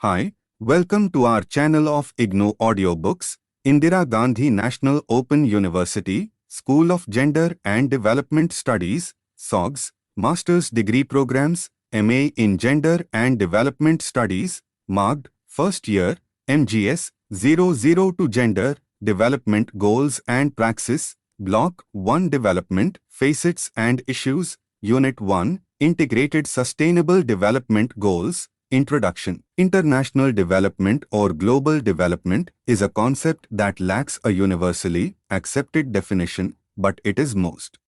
Hi, welcome to our channel of IGNOU audiobooks, Indira Gandhi National Open University, School of Gender and Development Studies, SOGDS, Master's Degree Programs, MA in Gender and Development Studies, MAGD, First Year, MGS, 002 Gender, Development Goals and Praxis, Block-1 Development, Facets and Issues, Unit 1, Integrated Sustainable Development Goals, Introduction. International development or global development is a concept that lacks a universally accepted definition, but it is most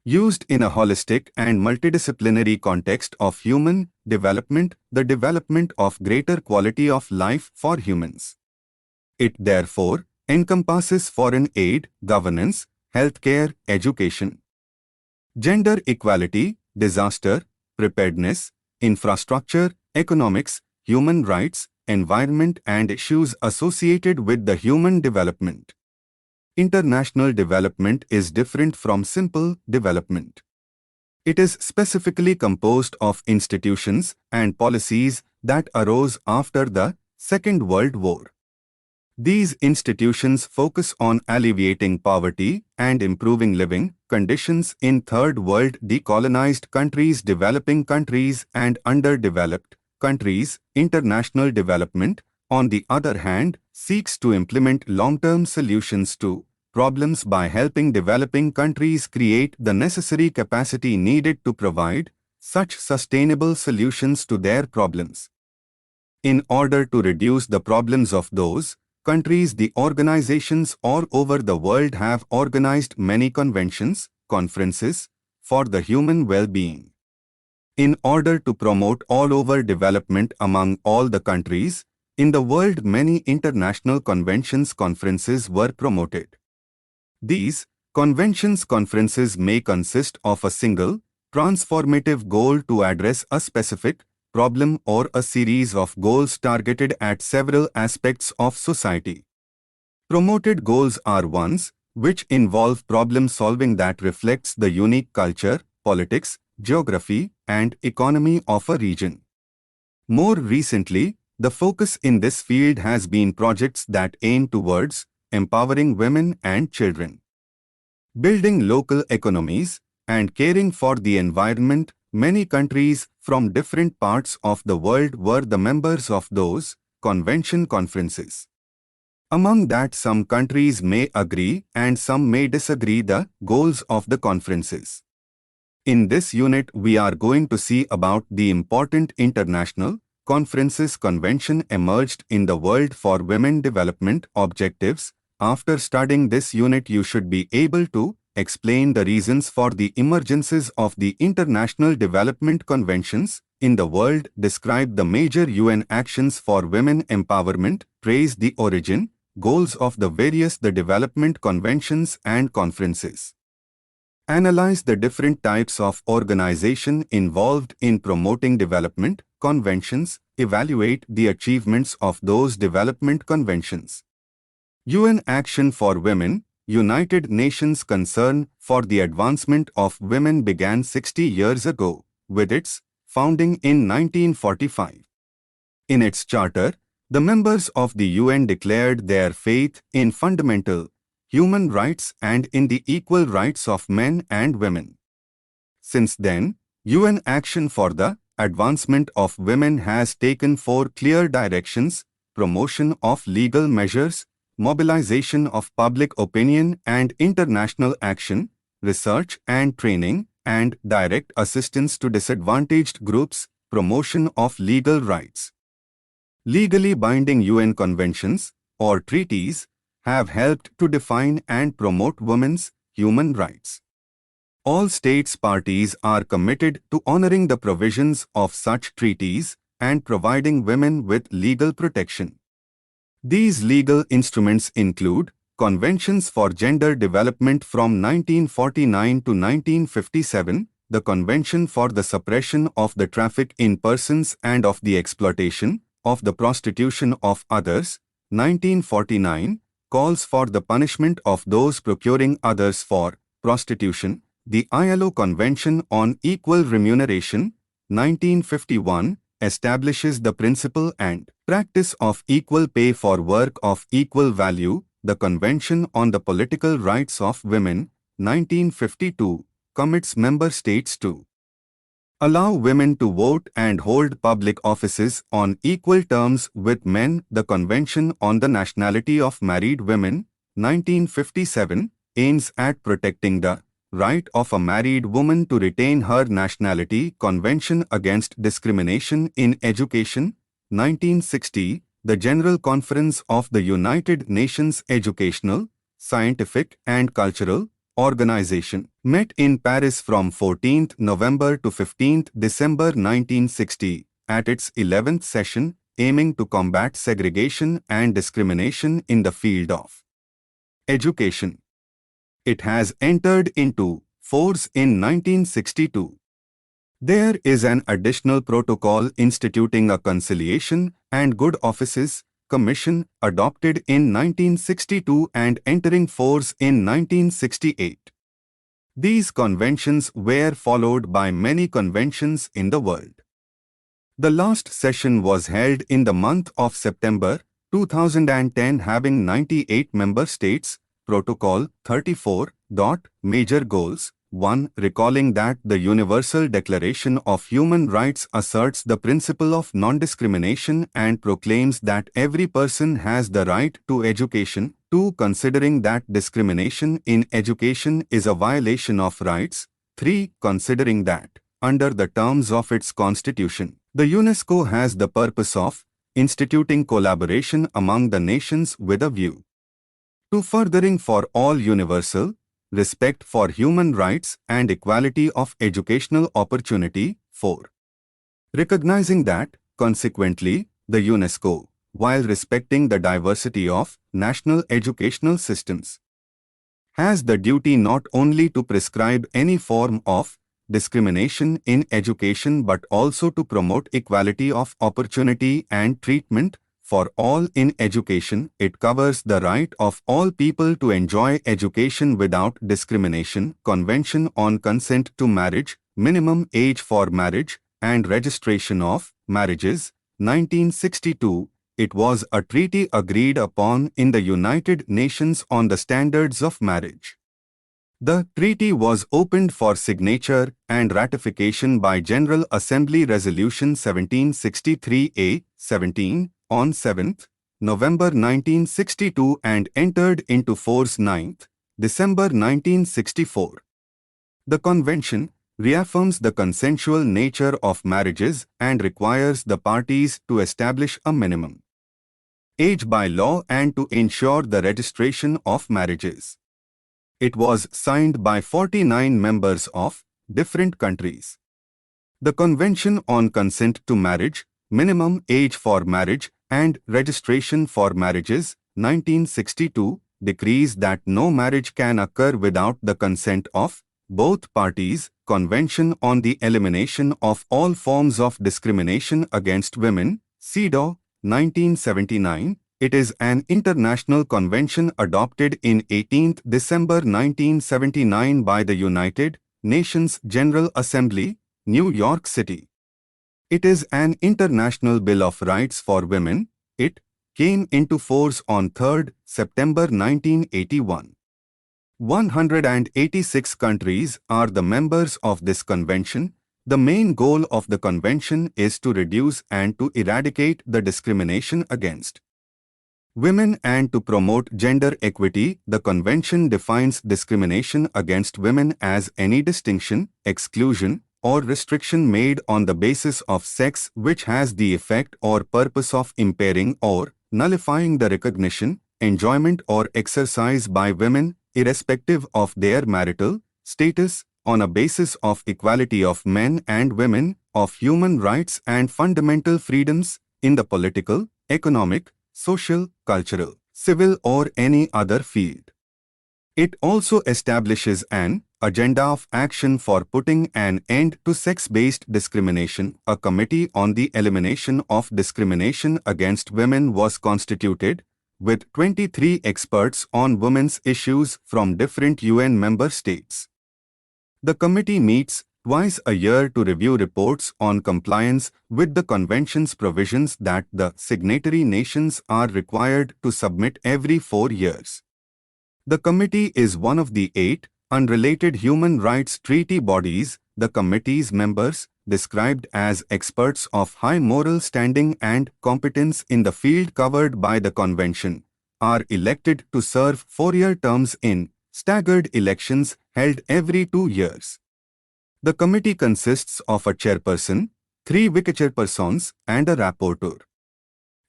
used in a holistic and multidisciplinary context of human development, the development of greater quality of life for humans. It therefore encompasses foreign aid, governance, healthcare, education, gender equality, disaster preparedness, infrastructure, economics, human rights, environment and issues associated with the human development. International development is different from simple development. It is specifically composed of institutions and policies that arose after the Second World War. These institutions focus on alleviating poverty and improving living conditions in Third World decolonized countries, developing countries, and underdeveloped countries. International development, on the other hand, seeks to implement long-term solutions to problems by helping developing countries create the necessary capacity needed to provide such sustainable solutions to their problems. In order to reduce the problems of those countries, the organizations all over the world have organized many conventions, conferences, for the human well-being. In order to promote all-over development among all the countries in the world, many international conventions, conferences were promoted. These conventions, conferences may consist of a single, transformative goal to address a specific problem or a series of goals targeted at several aspects of society. Promoted goals are ones which involve problem solving that reflects the unique culture, politics, geography, and economy of a region. More recently, the focus in this field has been projects that aim towards empowering women and children, building local economies, and caring for the environment. Many countries from different parts of the world were the members of those conferences. Among that, some countries may agree and some may disagree the goals of the conferences. In this unit, we are going to see about the important international conferences convention emerged in the world for women development objectives. After studying this unit, you should be able to explain the reasons for the emergences of the international development conventions in the world, describe the major UN actions for women empowerment, trace the origin, goals of the various development conventions and conferences, analyze the different types of organization involved in promoting development conventions, evaluate the achievements of those development conventions. UN Action for Women, United Nations concern for the advancement of women began 60 years ago, with its founding in 1945. In its charter, the members of the UN declared their faith in fundamental human rights and in the equal rights of men and women. Since then, UN Action for the Advancement of Women has taken 4 clear directions: promotion of legal measures, mobilization of public opinion and international action, research and training, and direct assistance to disadvantaged groups, promotion of legal rights. Legally binding UN conventions or treaties have helped to define and promote women's human rights. All states parties are committed to honoring the provisions of such treaties and providing women with legal protection. These legal instruments include Conventions for Gender Development from 1949 to 1957, the Convention for the Suppression of the Traffic in Persons and of the Exploitation of the Prostitution of Others, 1949, calls for the punishment of those procuring others for prostitution, the ILO Convention on Equal Remuneration, 1951, establishes the principle and practice of equal pay for work of equal value. The Convention on the Political Rights of Women, 1952, commits member states to allow women to vote and hold public offices on equal terms with men. The Convention on the Nationality of Married Women, 1957, aims at protecting the right of a married woman to retain her nationality. Convention Against Discrimination in Education, 1960, the General Conference of the United Nations Educational, Scientific and Cultural Organization met in Paris from 14th November to 15th December 1960 at its 11th session, aiming to combat segregation and discrimination in the field of education. It has entered into force in 1962. There is an additional protocol instituting a Conciliation and Good Offices Commission adopted in 1962 and entering force in 1968. These conventions were followed by many conventions in the world. The last session was held in the month of September 2010, having 98 member states. Protocol 34. Major Goals. 1. Recalling that the Universal Declaration of Human Rights asserts the principle of non-discrimination and proclaims that every person has the right to education. 2. Considering that discrimination in education is a violation of rights. 3. Considering that, under the terms of its constitution, the UNESCO has the purpose of instituting collaboration among the nations with a view to furthering for all universal respect for human rights and equality of educational opportunity. 4. Recognizing that, consequently, the UNESCO, while respecting the diversity of national educational systems, has the duty not only to prescribe any form of discrimination in education but also to promote equality of opportunity and treatment for all in education. It covers the right of all people to enjoy education without discrimination. Convention on Consent to Marriage, Minimum Age for Marriage and Registration of Marriages, 1962. It was a treaty agreed upon in the United Nations on the standards of marriage. The treaty was opened for signature and ratification by General Assembly Resolution 1763A, 17, on 7th November 1962 and entered into force 9th December 1964. The Convention reaffirms the consensual nature of marriages and requires the parties to establish a minimum age by law and to ensure the registration of marriages. It was signed by 49 members of different countries. The Convention on Consent to Marriage, Minimum Age for Marriage and Registration for Marriages, 1962, decrees that no marriage can occur without the consent of both parties. Convention on the Elimination of All Forms of Discrimination Against Women, CEDAW, 1979. It is an international convention adopted in 18 December 1979 by the United Nations General Assembly, New York City. It is an international Bill of Rights for Women. It came into force on 3 September 1981. 186 countries are the members of this convention. The main goal of the convention is to reduce and to eradicate the discrimination against women and to promote gender equity. The convention defines discrimination against women as any distinction, exclusion, or restriction made on the basis of sex which has the effect or purpose of impairing or nullifying the recognition, enjoyment or exercise by women, irrespective of their marital status, on a basis of equality of men and women, of human rights and fundamental freedoms in the political, economic, social, cultural, civil or any other field. It also establishes an agenda of action for putting an end to sex-based discrimination. A committee on the elimination of discrimination against women was constituted, with 23 experts on women's issues from different UN member states. The committee meets twice a year to review reports on compliance with the Convention's provisions that the signatory nations are required to submit every 4 years. The committee is one of the 8 unrelated human rights treaty bodies. The committee's members, described as experts of high moral standing and competence in the field covered by the Convention, are elected to serve 4-year terms in staggered elections held every 2 years. The committee consists of a chairperson, 3 vice-chairpersons, and a rapporteur.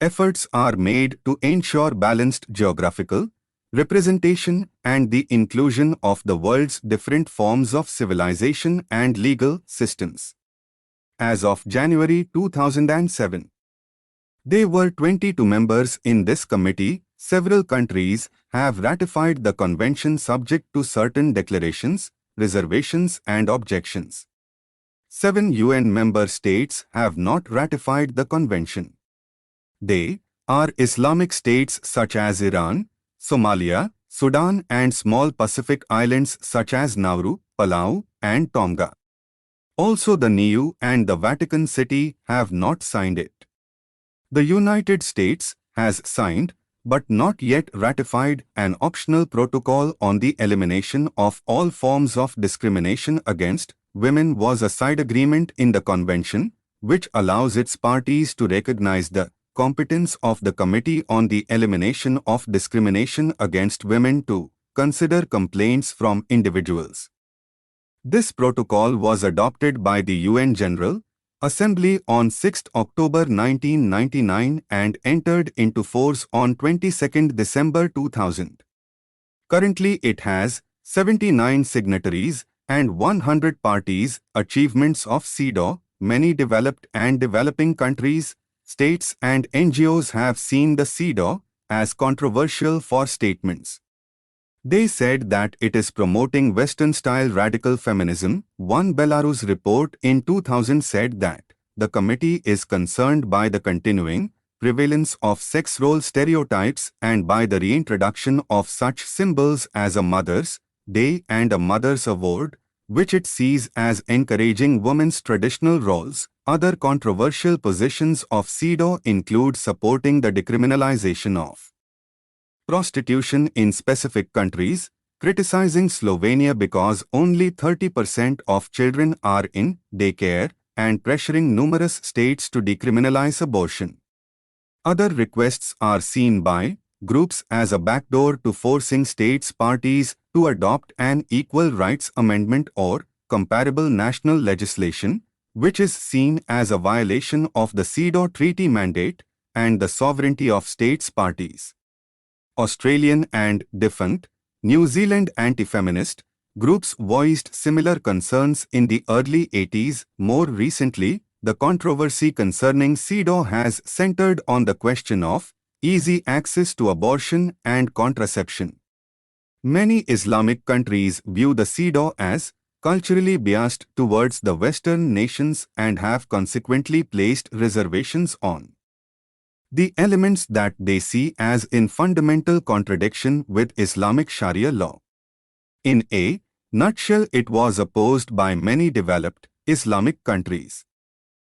Efforts are made to ensure balanced geographical representation and the inclusion of the world's different forms of civilization and legal systems. As of January 2007, there were 22 members in this committee. Several countries have ratified the Convention subject to certain declarations, reservations and objections. 7 UN member states have not ratified the Convention. They are Islamic states such as Iran, Somalia, Sudan and small Pacific islands such as Nauru, Palau and Tonga. Also the NEU and the Vatican City have not signed it. The United States has signed but not yet ratified an optional protocol on the elimination of all forms of discrimination against women was a side agreement in the Convention, which allows its parties to recognize the competence of the Committee on the Elimination of Discrimination Against Women to consider complaints from individuals. This protocol was adopted by the UN General Assembly on 6 October 1999 and entered into force on 22 December 2000. Currently it has 79 signatories and 100 parties. Achievements of CEDAW. Many developed and developing countries, states and NGOs have seen the CEDAW as controversial for statements. They said that it is promoting Western-style radical feminism. One Belarus report in 2000 said that the committee is concerned by the continuing prevalence of sex role stereotypes and by the reintroduction of such symbols as a Mother's Day and a Mother's Award, which it sees as encouraging women's traditional roles. Other controversial positions of CEDAW include supporting the decriminalization of prostitution in specific countries, criticizing Slovenia because only 30% of children are in daycare, and pressuring numerous states to decriminalize abortion. Other requests are seen by groups as a backdoor to forcing states parties to adopt an equal rights amendment or comparable national legislation, which is seen as a violation of the CEDAW treaty mandate and the sovereignty of states parties. Australian and defunct New Zealand anti-feminist groups voiced similar concerns in the early 80s. More recently, the controversy concerning CEDAW has centered on the question of easy access to abortion and contraception. Many Islamic countries view the CEDAW as culturally biased towards the Western nations and have consequently placed reservations on the elements that they see as in fundamental contradiction with Islamic Sharia law. In a nutshell, it was opposed by many developed Islamic countries.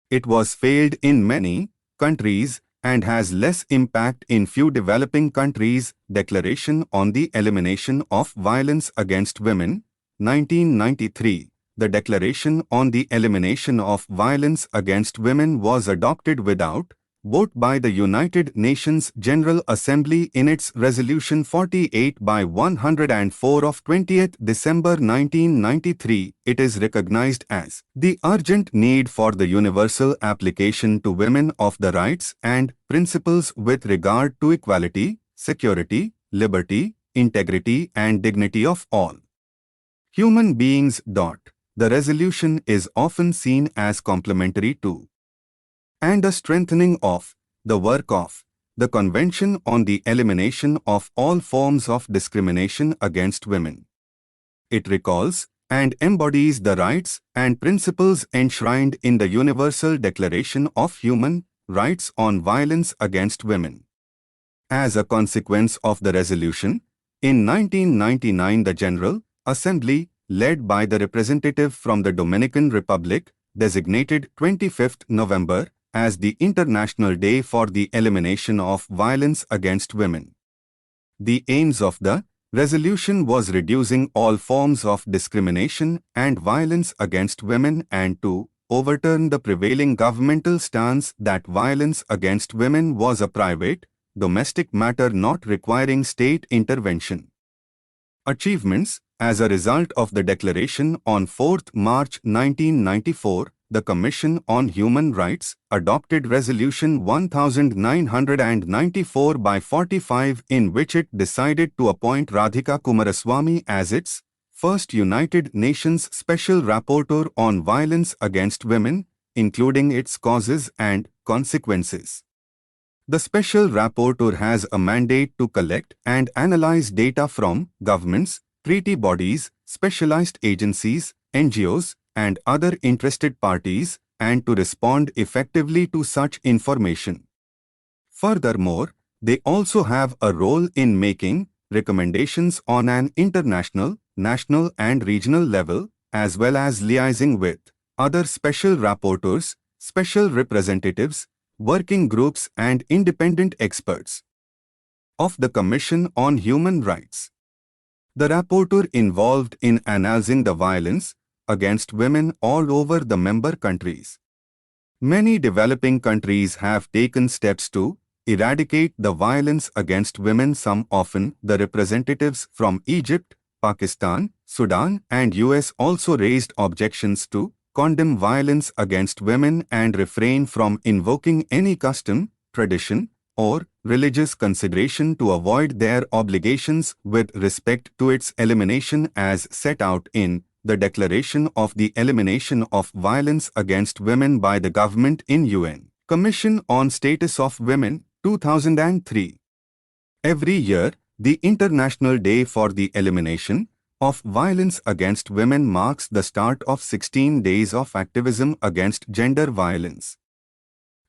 It was failed in many countries and has less impact in few developing countries. Declaration on the Elimination of Violence Against Women, 1993. The Declaration on the Elimination of Violence Against Women was adopted without vote by the United Nations General Assembly in its Resolution 48 by 104 of 20th December 1993. It is recognized as the urgent need for the universal application to women of the rights and principles with regard to equality, security, liberty, integrity and dignity of all human beings. The resolution is often seen as complementary to and a strengthening of the work of the Convention on the Elimination of All Forms of Discrimination Against Women. It recalls and embodies the rights and principles enshrined in the Universal Declaration of Human Rights on Violence Against Women. As a consequence of the resolution, in 1999 the General Assembly led by the representative from the Dominican Republic, designated 25th November as the International Day for the Elimination of Violence Against Women. The aims of the resolution was reducing all forms of discrimination and violence against women and to overturn the prevailing governmental stance that violence against women was a private, domestic matter not requiring state intervention. Achievements. As a result of the declaration on 4th March 1994, the Commission on Human Rights adopted Resolution 1994 by 45 in which it decided to appoint Radhika Kumaraswamy as its first United Nations Special Rapporteur on Violence Against Women, including its causes and consequences. The Special Rapporteur has a mandate to collect and analyze data from governments, treaty bodies, specialized agencies, NGOs, and other interested parties, and to respond effectively to such information. Furthermore, they also have a role in making recommendations on an international, national and regional level, as well as liaising with other special rapporteurs, special representatives, working groups and independent experts of the Commission on Human Rights. The rapporteur involved in analyzing the violence against women all over the member countries. Many developing countries have taken steps to eradicate the violence against women. Some often the representatives from Egypt, Pakistan, Sudan and US also raised objections to condemn violence against women and refrain from invoking any custom, tradition, or religious consideration to avoid their obligations with respect to its elimination as set out in the Declaration of the Elimination of Violence Against Women by the Government in UN. Commission on Status of Women, 2003. Every year, the International Day for the Elimination of Violence Against Women marks the start of 16 days of activism against gender violence.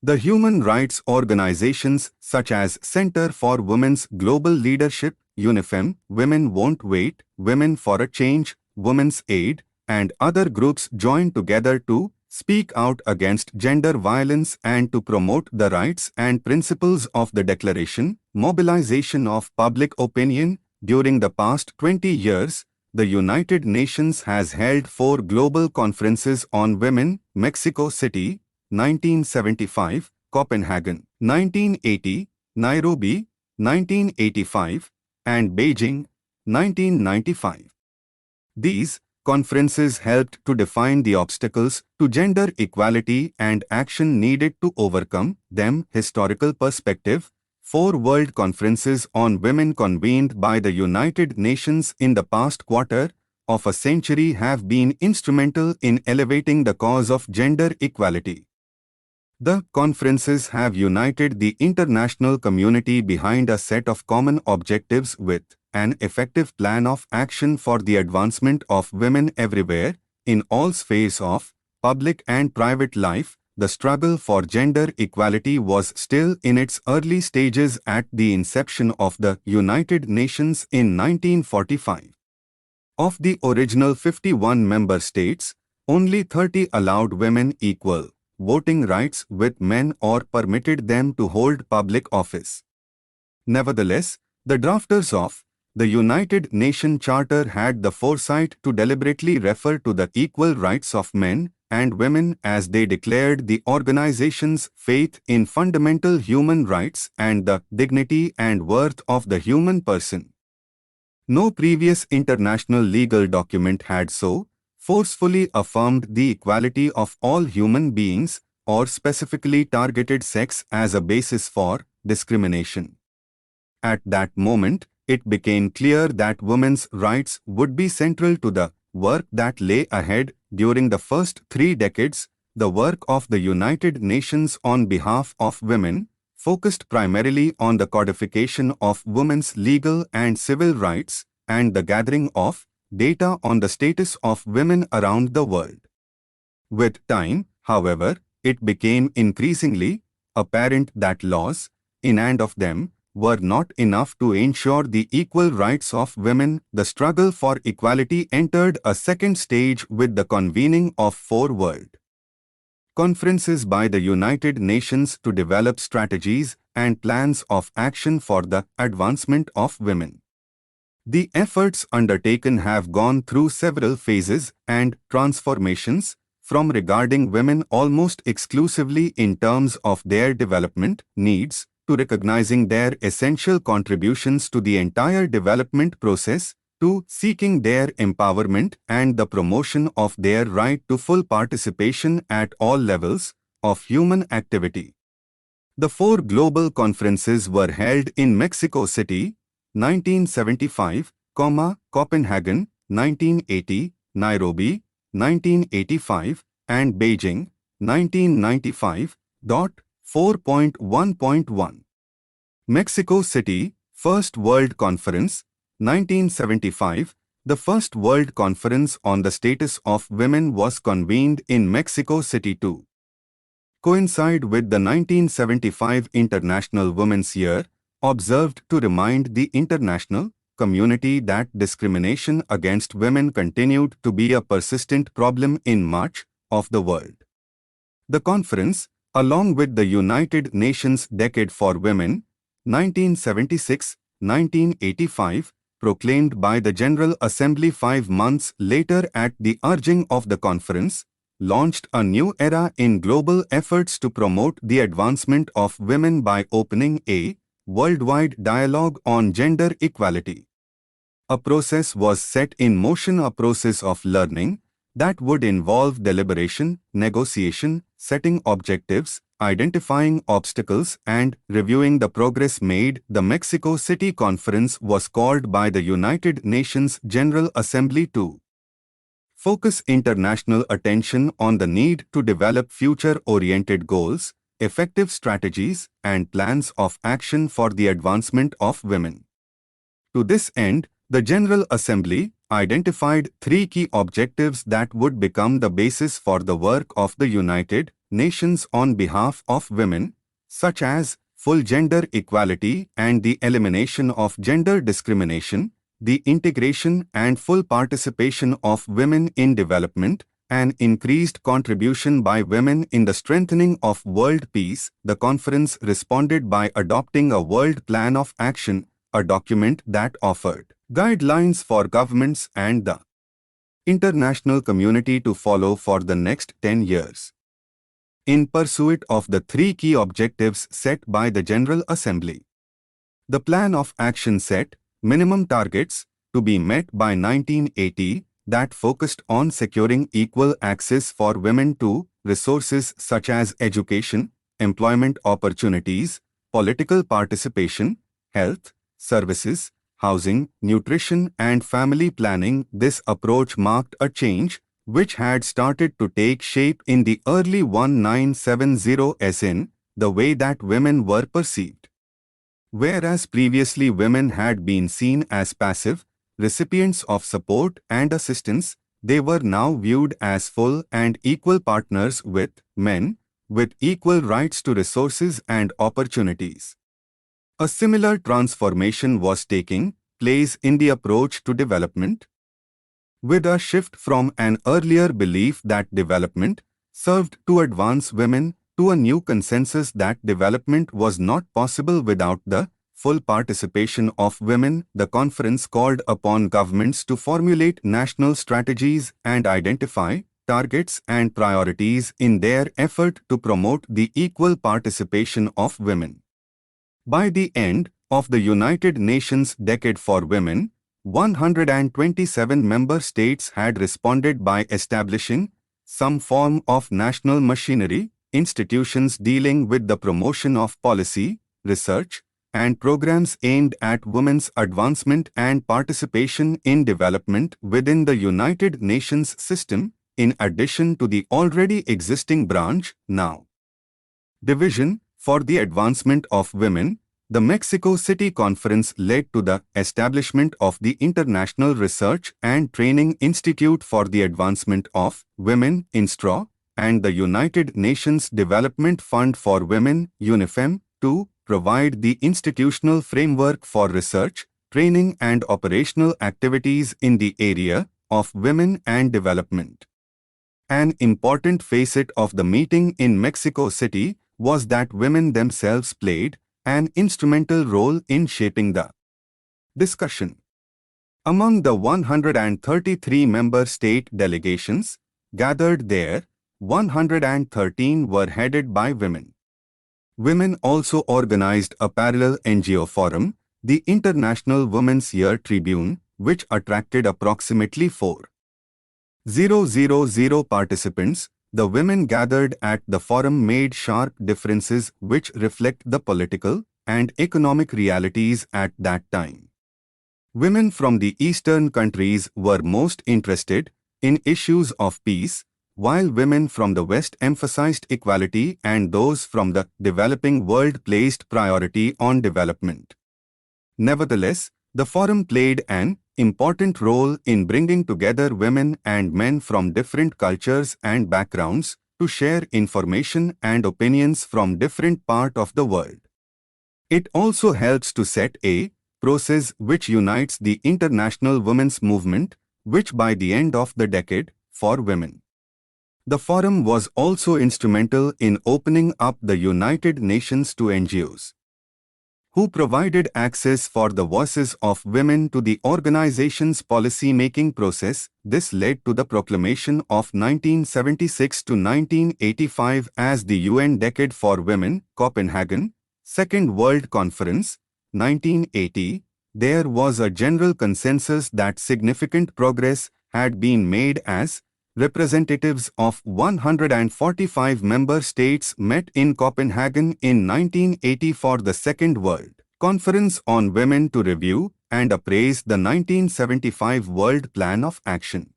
The human rights organizations such as Center for Women's Global Leadership, UNIFEM, Women Won't Wait, Women for a Change, Women's Aid, and other groups join together to speak out against gender violence and to promote the rights and principles of the Declaration. Mobilization of public opinion. During the past 20 years, the United Nations has held 4 global conferences on women: Mexico City, 1975, Copenhagen, 1980, Nairobi, 1985, and Beijing, 1995. These conferences helped to define the obstacles to gender equality and action needed to overcome them. Historical perspective. 4 World Conferences on Women convened by the United Nations in the past quarter of a century have been instrumental in elevating the cause of gender equality. The conferences have united the international community behind a set of common objectives with an effective plan of action for the advancement of women everywhere, in all spheres of public and private life. The struggle for gender equality was still in its early stages at the inception of the United Nations in 1945. Of the original 51 member states, only 30 allowed women equal voting rights with men or permitted them to hold public office. Nevertheless, the drafters of the United Nations Charter had the foresight to deliberately refer to the equal rights of men and women as they declared the organization's faith in fundamental human rights and the dignity and worth of the human person. No previous international legal document had so forcefully affirmed the equality of all human beings or specifically targeted sex as a basis for discrimination. At that moment, it became clear that women's rights would be central to the work that lay ahead. During the first 3 decades, the work of the United Nations on behalf of women focused primarily on the codification of women's legal and civil rights and the gathering of data on the status of women around the world. With time, however, it became increasingly apparent that laws, in and of them, were not enough to ensure the equal rights of women. The struggle for equality entered a second stage with the convening of 4 World Conferences by the United Nations to develop strategies and plans of action for the advancement of women. The efforts undertaken have gone through several phases and transformations, from regarding women almost exclusively in terms of their development needs, to recognizing their essential contributions to the entire development process, to seeking their empowerment and the promotion of their right to full participation at all levels of human activity. The 4 global conferences were held in Mexico City, 1975, Copenhagen, 1980, Nairobi, 1985, and Beijing, 1995. 4.1.1 Mexico City, First World Conference, 1975. The First World Conference on the Status of Women was convened in Mexico City to coincide with the 1975 International Women's Year, observed to remind the international community that discrimination against women continued to be a persistent problem in much of the world. The conference, along with the United Nations Decade for Women, 1976-1985, proclaimed by the General Assembly 5 months later at the urging of the conference, launched a new era in global efforts to promote the advancement of women by opening a worldwide dialogue on gender equality. A process was set in motion, a process of learning that would involve deliberation, negotiation, setting objectives, identifying obstacles, and reviewing the progress made. The Mexico City Conference was called by the United Nations General Assembly to focus international attention on the need to develop future-oriented goals, effective strategies, and plans of action for the advancement of women. To this end, the General Assembly identified 3 key objectives that would become the basis for the work of the United Nations on behalf of women, such as full gender equality and the elimination of gender discrimination, the integration and full participation of women in development, an increased contribution by women in the strengthening of world peace. The conference responded by adopting a World Plan of Action, a document that offered guidelines for governments and the international community to follow for the next 10 years. In pursuit of the 3 key objectives set by the General Assembly, the Plan of Action set minimum targets to be met by 1980 that focused on securing equal access for women to resources such as education, employment opportunities, political participation, health, services, housing, nutrition, and family planning. This approach marked a change which had started to take shape in the early 1970s in the way that women were perceived. Whereas previously women had been seen as passive recipients of support and assistance, they were now viewed as full and equal partners with men, with equal rights to resources and opportunities. A similar transformation was taking place in the approach to development, with a shift from an earlier belief that development served to advance women to a new consensus that development was not possible without the full participation of women. The conference called upon governments to formulate national strategies and identify targets and priorities in their effort to promote the equal participation of women. By the end of the United Nations Decade for Women, 127 member states had responded by establishing some form of national machinery, institutions dealing with the promotion of policy, research, and programs aimed at women's advancement and participation in development within the United Nations system, in addition to the already existing branch, now Division for the Advancement of Women. The Mexico City Conference led to the establishment of the International Research and Training Institute for the Advancement of Women, INSTRA, and the United Nations Development Fund for Women, UNIFEM, to provide the institutional framework for research, training and operational activities in the area of women and development. An important facet of the meeting in Mexico City was that women themselves played an instrumental role in shaping the discussion. Among the 133 member state delegations gathered there, 113 were headed by women. Women also organized a parallel NGO forum, the International Women's Year Tribune, which attracted approximately 4,000 participants. The women gathered at the forum made sharp differences which reflect the political and economic realities at that time. Women from the Eastern countries were most interested in issues of peace, while women from the West emphasized equality and those from the developing world placed priority on development. Nevertheless, the forum played an important role in bringing together women and men from different cultures and backgrounds to share information and opinions from different parts of the world. It also helps to set a process which unites the international women's movement, which by the end of the decade, for women. The forum was also instrumental in opening up the United Nations to NGOs, who provided access for the voices of women to the organization's policy-making process. This led to the proclamation of 1976 to 1985 as the UN Decade for Women, Copenhagen, Second World Conference, 1980. There was a general consensus that significant progress had been made as representatives of 145 member states met in Copenhagen in 1980 for the Second World Conference on Women to review and appraise the 1975 World Plan of Action.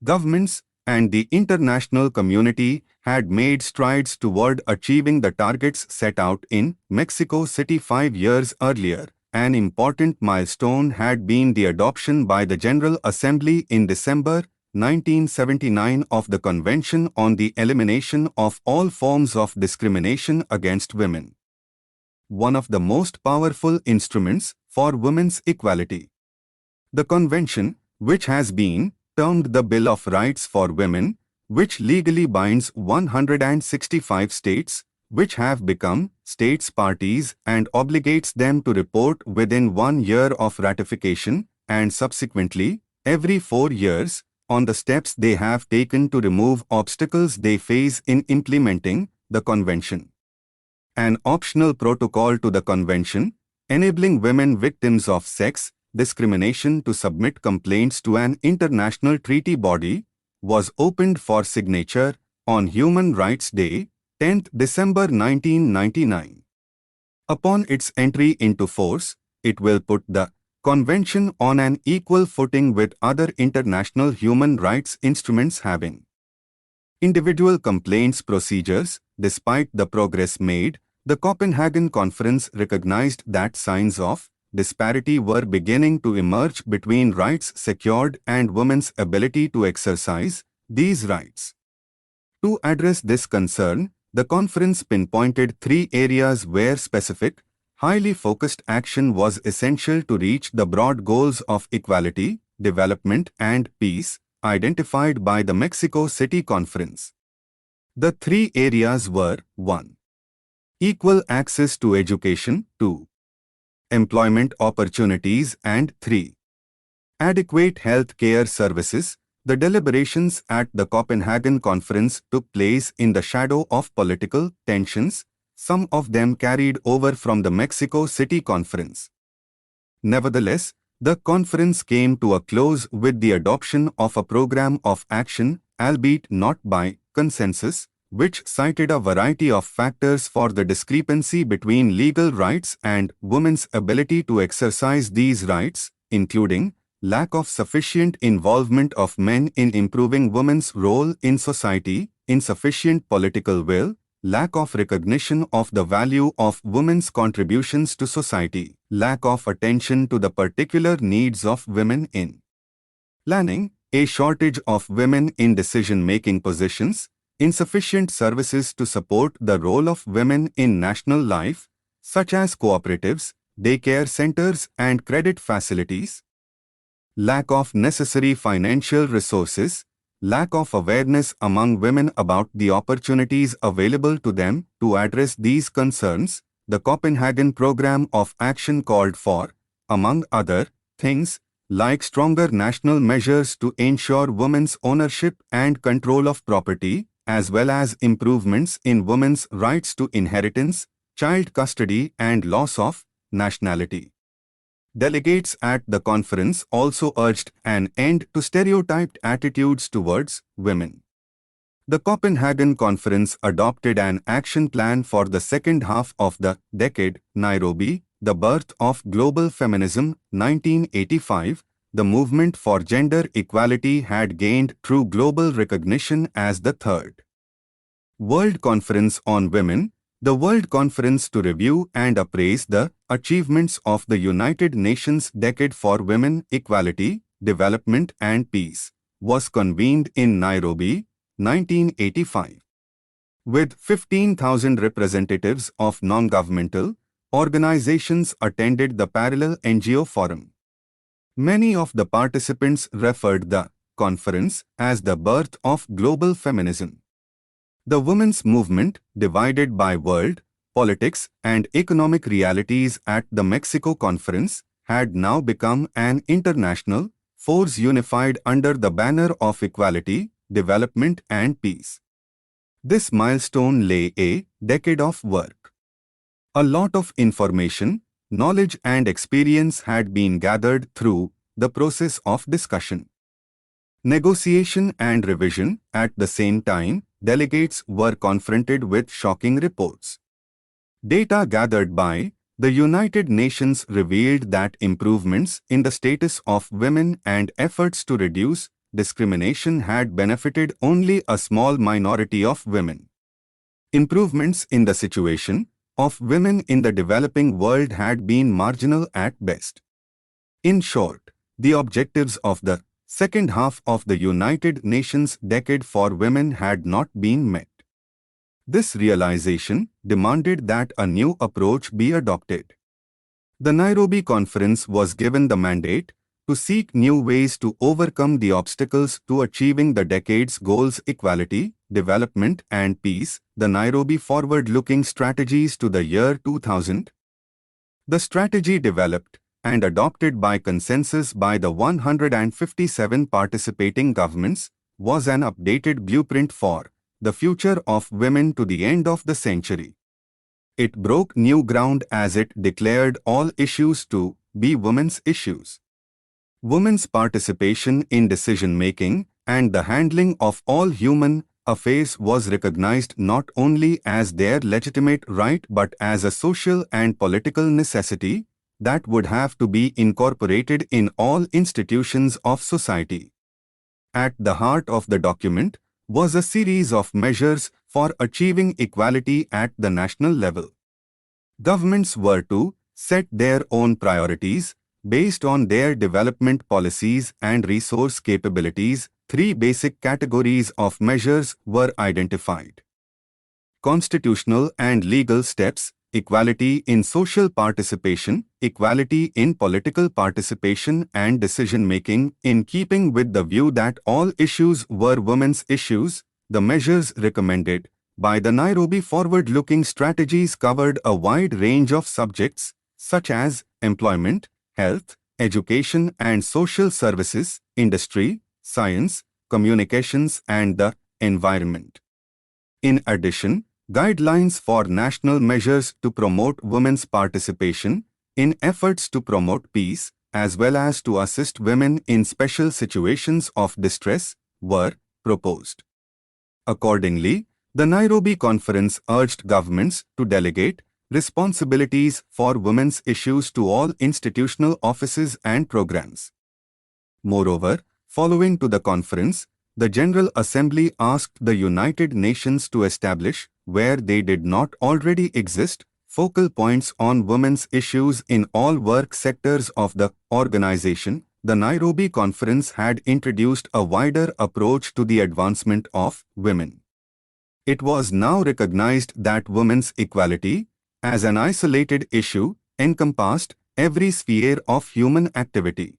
Governments and the international community had made strides toward achieving the targets set out in Mexico City 5 years earlier. An important milestone had been the adoption by the General Assembly in December 1979 of the Convention on the Elimination of All Forms of Discrimination Against Women, one of the most powerful instruments for women's equality. The convention, which has been termed the Bill of Rights for Women, which legally binds 165 states, which have become states parties and obligates them to report within 1 year of ratification and subsequently every 4 years on the steps they have taken to remove obstacles they face in implementing the convention. An optional protocol to the convention, enabling women victims of sex discrimination to submit complaints to an international treaty body, was opened for signature on Human Rights Day, 10th December 1999. Upon its entry into force, it will put the Convention on an equal footing with other international human rights instruments having individual complaints procedures. Despite the progress made, the Copenhagen Conference recognized that signs of disparity were beginning to emerge between rights secured and women's ability to exercise these rights. To address this concern, the conference pinpointed 3 areas where specific, highly focused action was essential to reach the broad goals of equality, development and peace identified by the Mexico City Conference. The 3 areas were 1. Equal access to education, 2. Employment opportunities and 3. Adequate health care services. The deliberations at the Copenhagen Conference took place in the shadow of political tensions, some of them carried over from the Mexico City Conference. Nevertheless, the conference came to a close with the adoption of a program of action, albeit not by consensus, which cited a variety of factors for the discrepancy between legal rights and women's ability to exercise these rights, including lack of sufficient involvement of men in improving women's role in society, insufficient political will, lack of recognition of the value of women's contributions to society, lack of attention to the particular needs of women in planning, a shortage of women in decision-making positions, insufficient services to support the role of women in national life, such as cooperatives, daycare centers, and credit facilities. Lack of necessary financial resources, lack of awareness among women about the opportunities available to them to address these concerns, the Copenhagen Program of Action called for, among other things, like stronger national measures to ensure women's ownership and control of property, as well as improvements in women's rights to inheritance, child custody, and loss of nationality. Delegates at the conference also urged an end to stereotyped attitudes towards women. The Copenhagen Conference adopted an action plan for the second half of the decade. Nairobi, The Birth of Global Feminism, 1985. The movement for gender equality had gained true global recognition as the third World Conference on Women, the World Conference to review and appraise the achievements of the United Nations Decade for Women, Equality, Development and Peace, was convened in Nairobi, 1985. With 15,000 representatives of non-governmental organizations attended the parallel NGO forum. Many of the participants referred the conference as the birth of global feminism. The women's movement, divided by world, politics, and economic realities at the Mexico Conference, had now become an international force unified under the banner of equality, development, and peace. This milestone lay a decade of work. A lot of information, knowledge, and experience had been gathered through the process of discussion, negotiation, and revision. At the same time, delegates were confronted with shocking reports. Data gathered by the United Nations revealed that improvements in the status of women and efforts to reduce discrimination had benefited only a small minority of women. Improvements in the situation of women in the developing world had been marginal at best. In short, the objectives of the second half of the United Nations Decade for Women had not been met. This realization demanded that a new approach be adopted. The Nairobi Conference was given the mandate to seek new ways to overcome the obstacles to achieving the decade's goals: equality, development, and peace. The Nairobi Forward-Looking Strategies to the year 2000. The strategy, developed and adopted by consensus by the 157 participating governments, was an updated blueprint for the future of women to the end of the century. It broke new ground as it declared all issues to be women's issues. Women's participation in decision-making and the handling of all human affairs was recognized not only as their legitimate right but as a social and political necessity that would have to be incorporated in all institutions of society. At the heart of the document was a series of measures for achieving equality at the national level. Governments were to set their own priorities based on their development policies and resource capabilities. Three basic categories of measures were identified: constitutional and legal steps, equality in social participation, equality in political participation and decision-making. In keeping with the view that all issues were women's issues, the measures recommended by the Nairobi Forward-Looking Strategies covered a wide range of subjects such as employment, health, education and social services, industry, science, communications and the environment. In addition, guidelines for national measures to promote women's participation in efforts to promote peace, as well as to assist women in special situations of distress, were proposed. Accordingly, the Nairobi Conference urged governments to delegate responsibilities for women's issues to all institutional offices and programs. Moreover, following to the conference, the General Assembly asked the United Nations to establish, where they did not already exist, focal points on women's issues in all work sectors of the organization. The Nairobi Conference had introduced a wider approach to the advancement of women. It was now recognized that women's equality as an isolated issue, encompassed every sphere of human activity.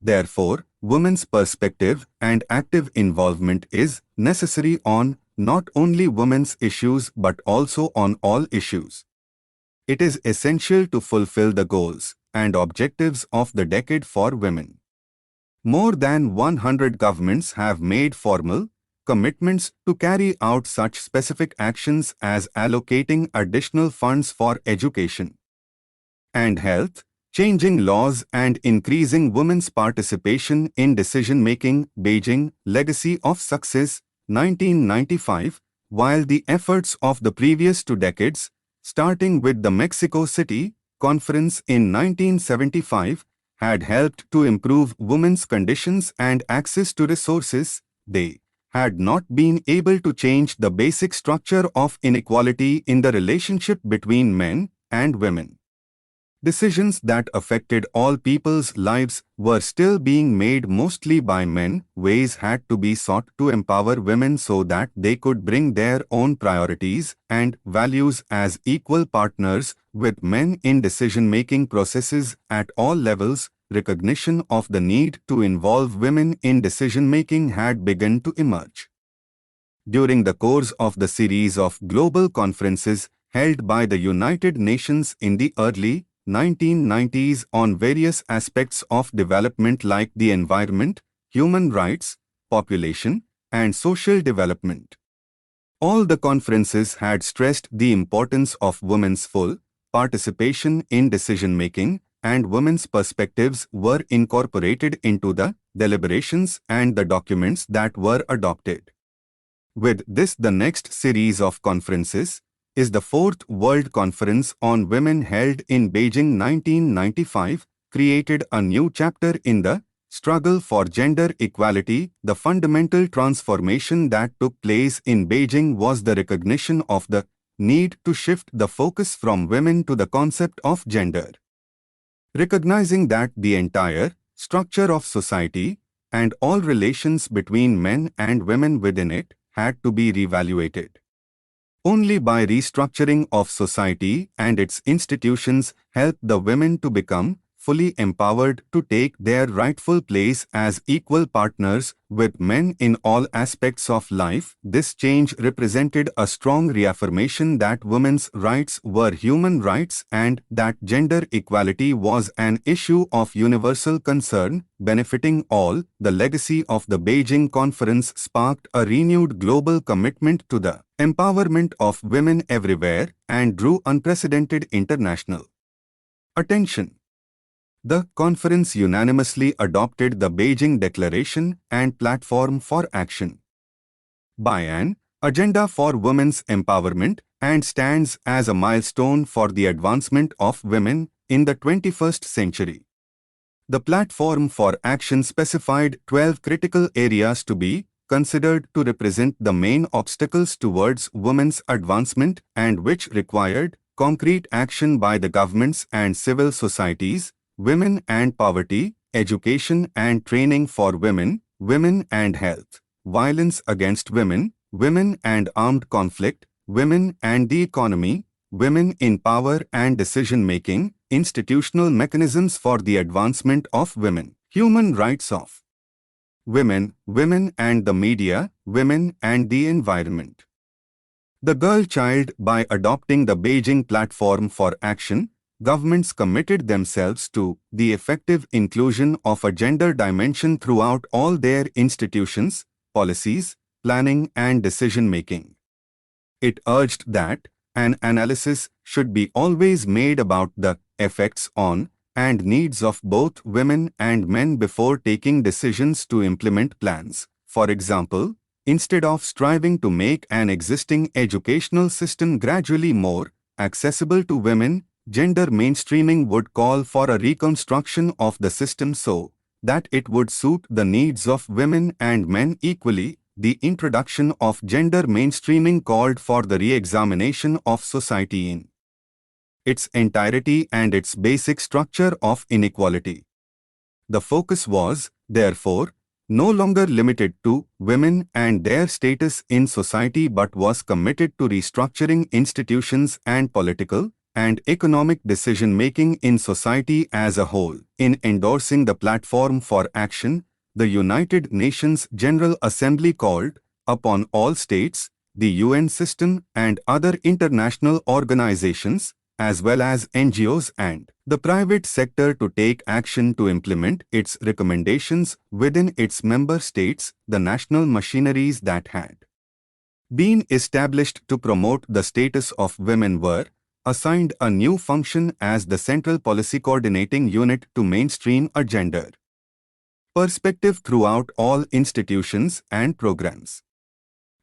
Therefore, women's perspective and active involvement is necessary on not only women's issues but also on all issues. It is essential to fulfill the goals and objectives of the decade for women. More than 100 governments have made formal commitments to carry out such specific actions as allocating additional funds for education and health, changing laws and increasing women's participation in decision-making. Beijing, Legacy of Success, 1995. While the efforts of the previous 2 decades, starting with the Mexico City Conference in 1975, had helped to improve women's conditions and access to resources, they had not been able to change the basic structure of inequality in the relationship between men and women. Decisions that affected all people's lives were still being made mostly by men. Ways had to be sought to empower women so that they could bring their own priorities and values as equal partners with men in decision-making processes at all levels. Recognition of the need to involve women in decision-making had begun to emerge. During the course of the series of global conferences held by the United Nations in the early 1990s on various aspects of development like the environment, human rights, population, and social development. All the conferences had stressed the importance of women's full participation in decision-making, and women's perspectives were incorporated into the deliberations and the documents that were adopted. With this, the next series of conferences is the 4th World Conference on Women held in Beijing 1995, created a new chapter in the struggle for gender equality. The fundamental transformation that took place in Beijing was the recognition of the need to shift the focus from women to the concept of gender. Recognizing that the entire structure of society and all relations between men and women within it had to be reevaluated. Only by restructuring of society and its institutions help the women to become fully empowered to take their rightful place as equal partners with men in all aspects of life. This change represented a strong reaffirmation that women's rights were human rights and that gender equality was an issue of universal concern, benefiting all. The legacy of the Beijing Conference sparked a renewed global commitment to the empowerment of women everywhere and drew unprecedented international attention. The conference unanimously adopted the Beijing Declaration and Platform for Action by an agenda for women's empowerment and stands as a milestone for the advancement of women in the 21st century. The Platform for Action specified 12 critical areas to be considered to represent the main obstacles towards women's advancement and which required concrete action by the governments and civil societies. Women and poverty, education and training for women, women and health, violence against women, women and armed conflict, women and the economy, women in power and decision-making, institutional mechanisms for the advancement of women, human rights of women, women and the media, women and the environment. The girl child. By adopting the Beijing Platform for Action, governments committed themselves to the effective inclusion of a gender dimension throughout all their institutions, policies, planning and decision-making. It urged that an analysis should be always made about the effects on and needs of both women and men before taking decisions to implement plans. For example, instead of striving to make an existing educational system gradually more accessible to women, gender mainstreaming would call for a reconstruction of the system so that it would suit the needs of women and men equally. The introduction of gender mainstreaming called for the re-examination of society in its entirety and its basic structure of inequality. The focus was, therefore, no longer limited to women and their status in society but was committed to restructuring institutions and political and economic decision-making in society as a whole. In endorsing the Platform for Action, the United Nations General Assembly called upon all states, the UN system and other international organizations, as well as NGOs and the private sector to take action to implement its recommendations within its member states. The national machineries that had been established to promote the status of women were assigned a new function as the Central Policy Coordinating Unit to mainstream a gender perspective throughout all institutions and programs.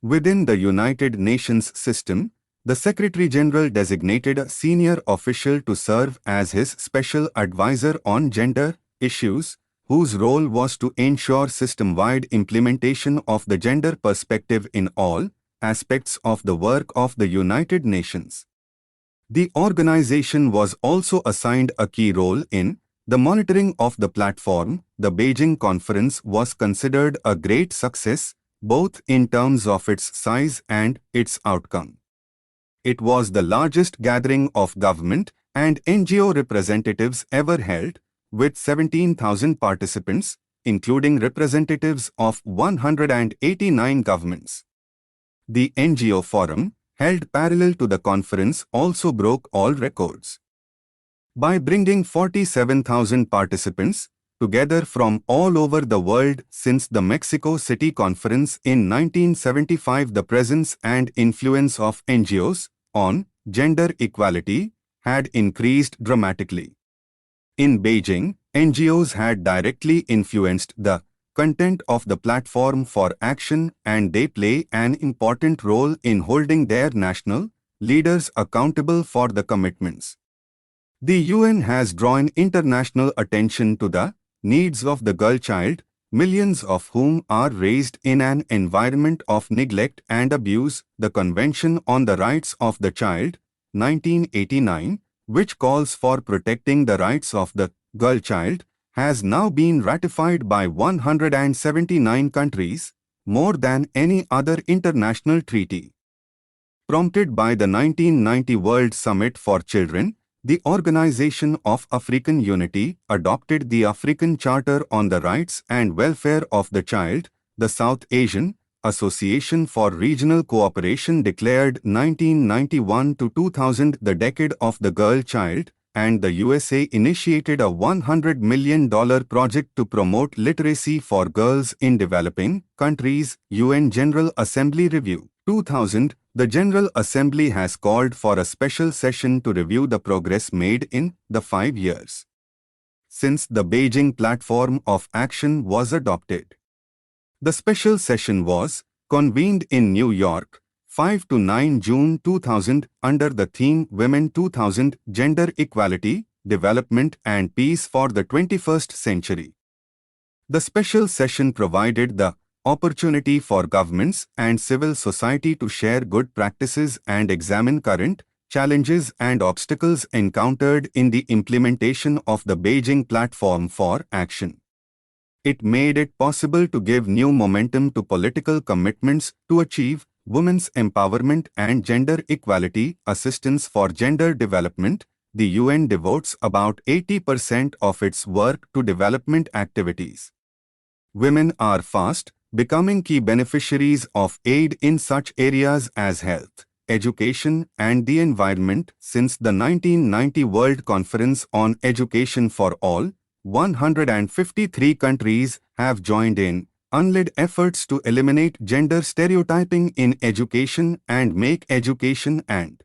Within the United Nations system, the Secretary-General designated a senior official to serve as his special advisor on gender issues, whose role was to ensure system-wide implementation of the gender perspective in all aspects of the work of the United Nations. The organization was also assigned a key role in the monitoring of the platform. The Beijing Conference was considered a great success, both in terms of its size and its outcome. It was the largest gathering of government and NGO representatives ever held, with 17,000 participants, including representatives of 189 governments. The NGO forum, held parallel to the conference, also broke all records by bringing 47,000 participants together from all over the world. Since the Mexico City Conference in 1975, the presence and influence of NGOs on gender equality had increased dramatically. In Beijing, NGOs had directly influenced the content of the Platform for Action, and they play an important role in holding their national leaders accountable for the commitments. The UN has drawn international attention to the needs of the girl child, millions of whom are raised in an environment of neglect and abuse. The Convention on the Rights of the Child, 1989, which calls for protecting the rights of the girl child, has now been ratified by 179 countries, more than any other international treaty. Prompted by the 1990 World Summit for Children, the Organization of African Unity adopted the African Charter on the Rights and Welfare of the Child. The South Asian Association for Regional Cooperation declared 1991 to 2000 the Decade of the Girl Child, and the USA initiated a $100 million project to promote literacy for girls in developing countries. UN General Assembly Review 2000. The General Assembly has called for a special session to review the progress made in the 5 years since the Beijing Platform of Action was adopted. The special session was convened in New York, 5 to 9 June 2000, under the theme Women 2000, Gender Equality, Development and Peace for the 21st Century. The special session provided the opportunity for governments and civil society to share good practices and examine current challenges and obstacles encountered in the implementation of the Beijing Platform for Action. It made it possible to give new momentum to political commitments to achieve women's empowerment and gender equality. Assistance for gender development. The UN devotes about 80% of its work to development activities. Women are fast becoming key beneficiaries of aid in such areas as health, education, and the environment. Since the 1990 World Conference on Education for All, 153 countries have joined in unled efforts to eliminate gender stereotyping in education and make education and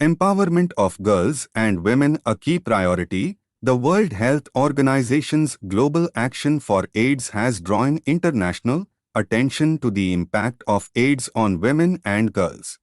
empowerment of girls and women a key priority. The World Health Organization's Global Action for AIDS has drawn international attention to the impact of AIDS on women and girls.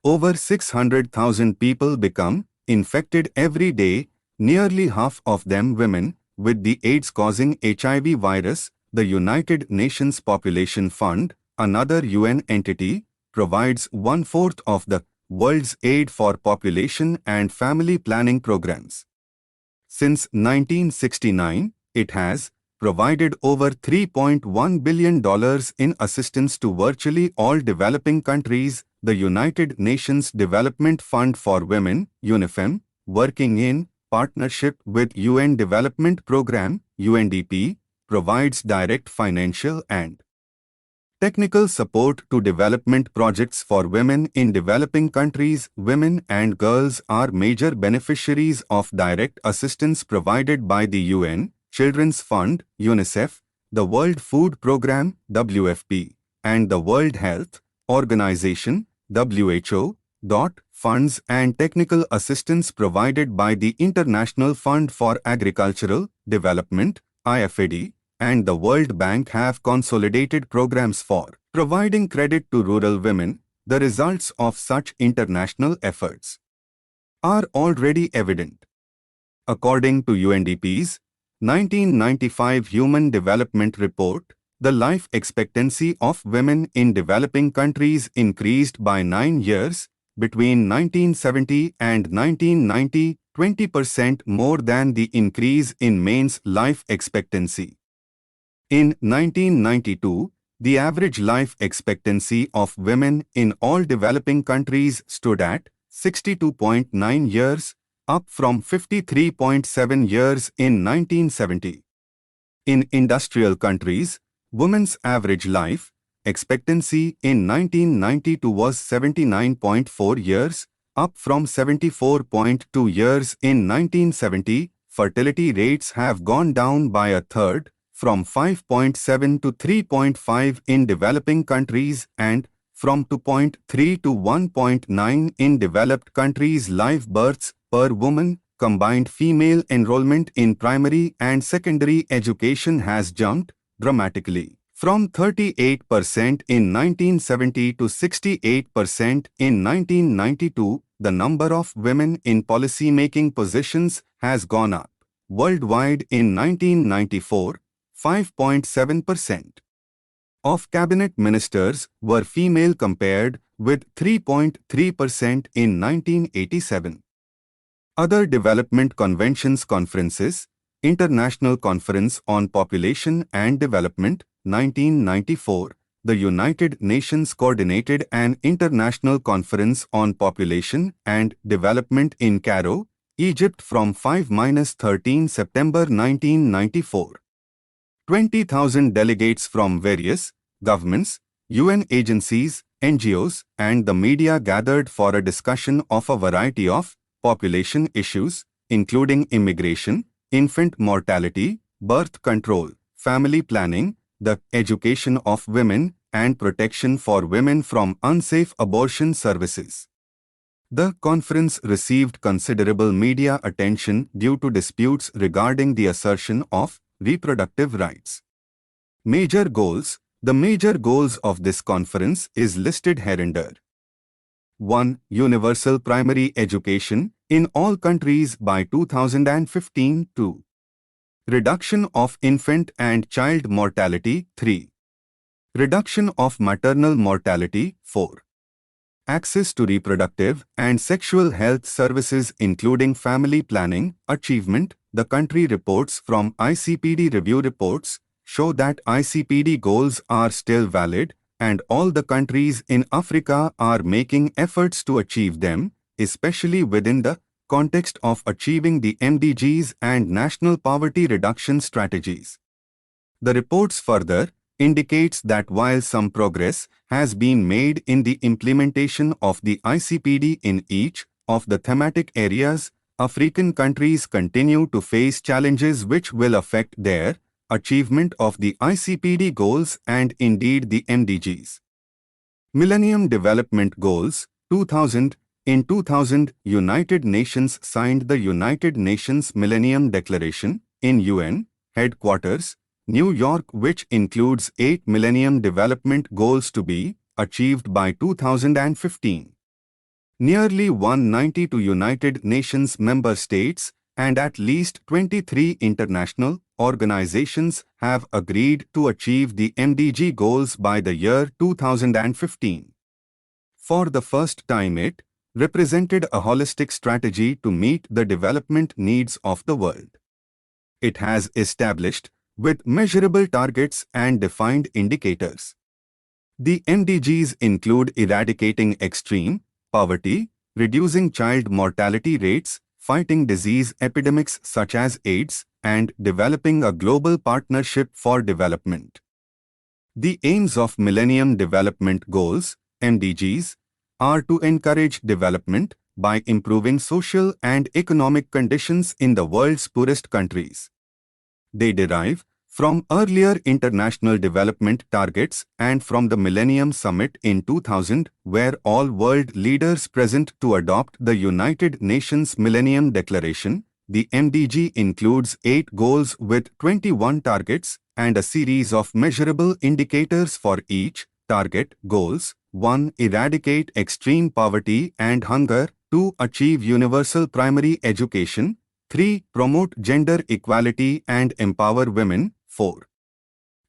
Over 600,000 people become infected every day, nearly half of them women, with the AIDS-causing HIV virus. The United Nations Population Fund, another UN entity, provides 1/4 of the world's aid for population and family planning programs. Since 1969, it has provided over $3.1 billion in assistance to virtually all developing countries. The United Nations Development Fund for Women, UNIFEM, working in partnership with UN Development Programme, UNDP, provides direct financial and technical support to development projects for women in developing countries. Women and girls are major beneficiaries of direct assistance provided by the UN, Children's Fund, UNICEF, the World Food Programme, WFP, and the World Health Organization, WHO. Funds and technical assistance provided by the International Fund for Agricultural Development, IFAD, and the World Bank have consolidated programs for providing credit to rural women. The results of such international efforts are already evident. According to UNDP's 1995 Human Development Report, the life expectancy of women in developing countries increased by 9 years between 1970 and 1990, 20% more than the increase in men's life expectancy. In 1992, the average life expectancy of women in all developing countries stood at 62.9 years, up from 53.7 years in 1970. In industrial countries, women's average life expectancy in 1992 was 79.4 years, up from 74.2 years in 1970. Fertility rates have gone down by a third, from 5.7 to 3.5 in developing countries and from 2.3 to 1.9 in developed countries. Live births per woman, combined female enrollment in primary and secondary education has jumped dramatically from 38% in 1970 to 68% in 1992. The number of women in policy-making positions has gone up worldwide. In 1994, 5.7% of cabinet ministers were female compared with 3.3% in 1987. Other development conventions. Conferences: International Conference on Population and Development, 1994. The United Nations coordinated an international conference on population and development in Cairo, Egypt from 5-13 September 1994. 20,000 delegates from various governments, UN agencies, NGOs, and the media gathered for a discussion of a variety of population issues, including immigration, infant mortality, birth control, family planning, the education of women, and protection for women from unsafe abortion services. The conference received considerable media attention due to disputes regarding the assertion of reproductive rights. Major goals. The major goals of this conference is listed hereunder. 1. Universal primary education in all countries by 2015. 2. Reduction of infant and child mortality. 3. Reduction of maternal mortality. 4. Access to reproductive and sexual health services including family planning. Achievement. The country reports from ICPD review reports show that ICPD goals are still valid and all the countries in Africa are making efforts to achieve them, especially within the context of achieving the MDGs and national poverty reduction strategies. The reports further indicates that while some progress has been made in the implementation of the ICPD in each of the thematic areas, African countries continue to face challenges which will affect their achievement of the ICPD goals and indeed the MDGs. Millennium Development Goals, 2000. In 2000, United Nations signed the United Nations Millennium Declaration in UN headquarters, New York, which includes 8 Millennium Development Goals to be achieved by 2015. Nearly 192 United Nations member states and at least 23 international organizations have agreed to achieve the MDG goals by the year 2015. For the first time, it represented a holistic strategy to meet the development needs of the world. It has established with measurable targets and defined indicators. The MDGs include eradicating extreme poverty, reducing child mortality rates, fighting disease epidemics such as AIDS, and developing a global partnership for development. The aims of Millennium Development Goals, MDGs, are to encourage development by improving social and economic conditions in the world's poorest countries. They derive from earlier international development targets and from the Millennium Summit in 2000, where all world leaders present to adopt the United Nations Millennium Declaration. The MDG includes 8 goals with 21 targets and a series of measurable indicators for each target. Goals: 1. Eradicate extreme poverty and hunger. 2. Achieve universal primary education. 3. Promote gender equality and empower women. 4.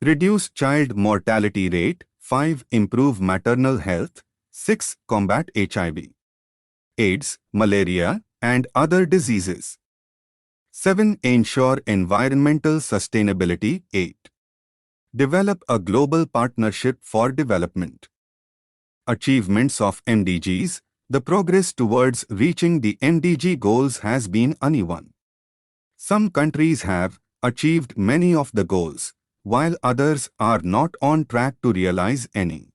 Reduce child mortality rate. 5. Improve maternal health. 6. Combat HIV, AIDS, malaria, and other diseases. 7. Ensure environmental sustainability. 8. Develop a global partnership for development. Achievements of MDGs. The progress towards reaching the MDG goals has been uneven. Some countries have achieved many of the goals, while others are not on track to realize any.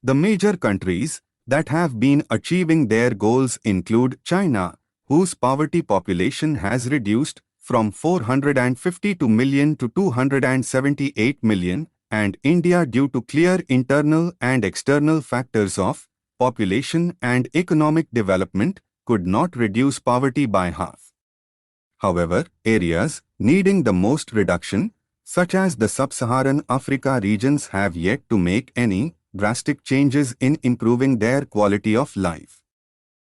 The major countries that have been achieving their goals include China, whose poverty population has reduced from 452 million to 278 million, and India due to clear internal and external factors of population and economic development could not reduce poverty by half. However, areas needing the most reduction, such as the sub-Saharan Africa regions, have yet to make any drastic changes in improving their quality of life.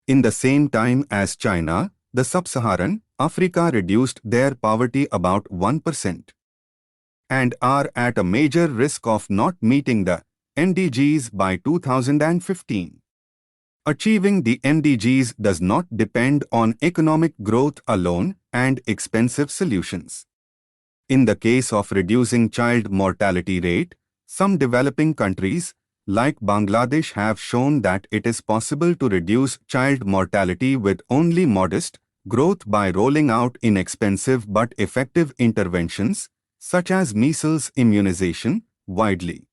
In the same time as China, the sub-Saharan Africa reduced their poverty about 1% and are at a major risk of not meeting the MDGs by 2015. Achieving the MDGs does not depend on economic growth alone and expensive solutions. In the case of reducing child mortality rate, some developing countries, like Bangladesh, have shown that it is possible to reduce child mortality with only modest growth by rolling out inexpensive but effective interventions, such as measles immunization, widely.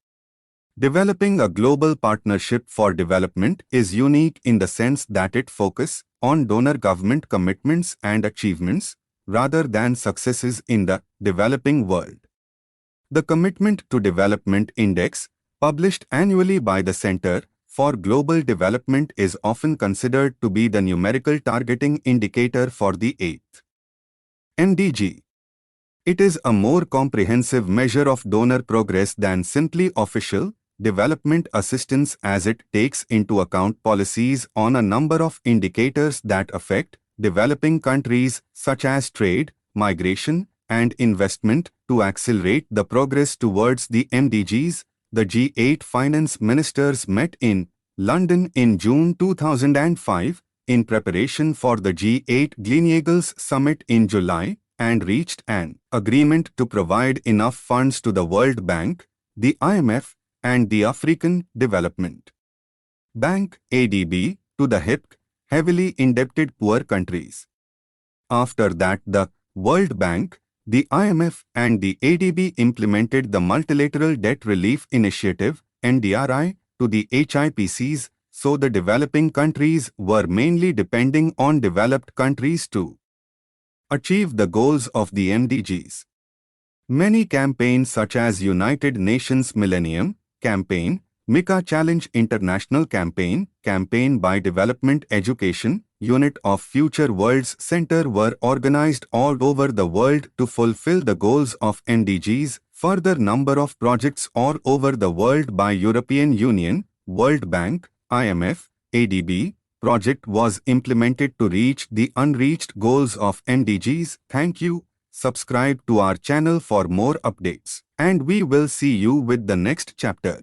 Developing a global partnership for development is unique in the sense that it focuses on donor government commitments and achievements, rather than successes in the developing world. The Commitment to Development Index, published annually by the Center for Global Development, is often considered to be the numerical targeting indicator for the 8th MDG. It is a more comprehensive measure of donor progress than simply official development assistance, as it takes into account policies on a number of indicators that affect developing countries, such as trade, migration, and investment. To accelerate the progress towards the MDGs, the G8 finance ministers met in London in June 2005 in preparation for the G8 Gleneagles Summit in July, and reached an agreement to provide enough funds to the World Bank, the IMF, and the African Development Bank (ADB) to the heavily indebted poor countries. After that, the World Bank, the IMF, and the ADB implemented the Multilateral Debt Relief Initiative (NDRI) to the HIPCs, so the developing countries were mainly depending on developed countries to achieve the goals of the MDGs. Many campaigns such as United Nations Millennium Campaign, MICA Challenge International Campaign, Campaign by Development Education, Unit of Future World's Center were organized all over the world to fulfill the goals of MDGs. Further number of projects all over the world by European Union, World Bank, IMF, ADB, project was implemented to reach the unreached goals of MDGs. Thank you. Subscribe to our channel for more updates, and we will see you with the next chapter.